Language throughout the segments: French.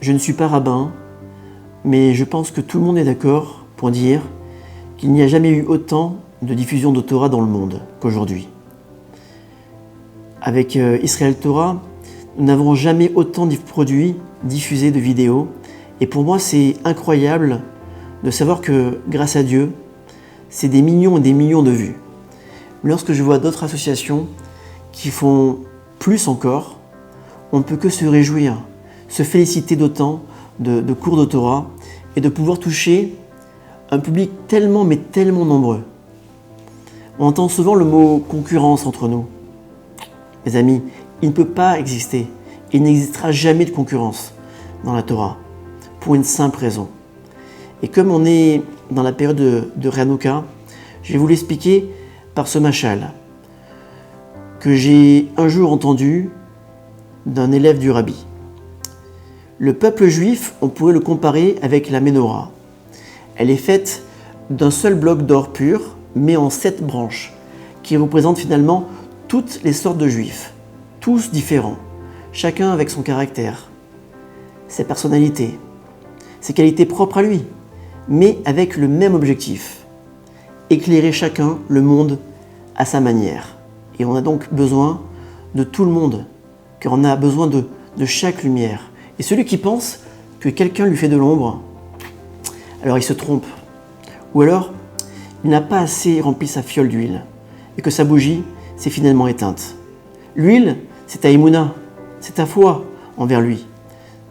Je ne suis pas rabbin, mais je pense que tout le monde est d'accord pour dire qu'il n'y a jamais eu autant de diffusion de Torah dans le monde qu'aujourd'hui. Avec Israël Torah, nous n'avons jamais autant produit, diffusé de vidéos. Et pour moi, c'est incroyable de savoir que, grâce à Dieu, c'est des millions et des millions de vues. Mais lorsque je vois d'autres associations qui font plus encore, on ne peut que se réjouir, se féliciter d'autant de cours de Torah et de pouvoir toucher un public tellement, mais tellement nombreux. On entend souvent le mot concurrence entre nous. Mes amis, il ne peut pas exister. Il n'existera jamais de concurrence dans la Torah, pour une simple raison. Et comme on est dans la période de Hanouka, je vais vous l'expliquer par ce machal que j'ai un jour entendu d'un élève du rabbi. Le peuple juif, on pourrait le comparer avec la Ménorah. Elle est faite d'un seul bloc d'or pur, mais en 7 branches, qui représentent finalement toutes les sortes de juifs, tous différents, chacun avec son caractère, ses personnalités, ses qualités propres à lui, mais avec le même objectif, éclairer chacun le monde à sa manière. Et on a donc besoin de tout le monde, car on a besoin de chaque lumière. Et celui qui pense que quelqu'un lui fait de l'ombre, alors il se trompe. Ou alors, il n'a pas assez rempli sa fiole d'huile, et que sa bougie s'est finalement éteinte. L'huile, c'est ta émouna, c'est ta foi envers lui.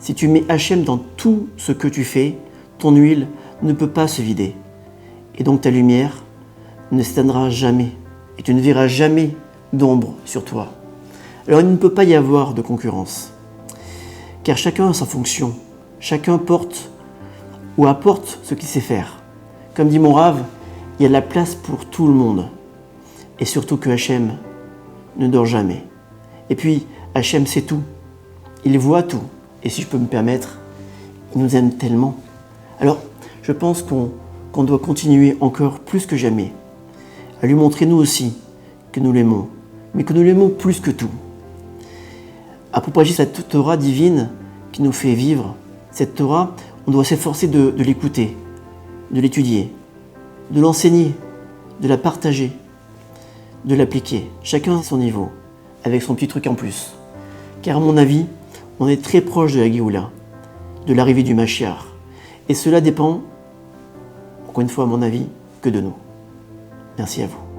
Si tu mets Hachem dans tout ce que tu fais, ton huile ne peut pas se vider. Et donc ta lumière ne s'éteindra jamais, et tu ne verras jamais d'ombre sur toi. Alors il ne peut pas y avoir de concurrence, car chacun a sa fonction, chacun porte ou apporte ce qu'il sait faire. Comme dit mon Rav, il y a de la place pour tout le monde, et surtout que Hachem ne dort jamais. Et puis Hachem sait tout, il voit tout, et si je peux me permettre, il nous aime tellement. Alors je pense qu'on doit continuer encore plus que jamais à lui montrer nous aussi que nous l'aimons, mais que nous l'aimons plus que tout. À propager cette Torah divine qui nous fait vivre, cette Torah, on doit s'efforcer de l'écouter, de l'étudier, de l'enseigner, de la partager, de l'appliquer, chacun à son niveau, avec son petit truc en plus. Car à mon avis, on est très proche de la Géoula, de l'arrivée du Mashiach. Et cela dépend, encore une fois à mon avis, que de nous. Merci à vous.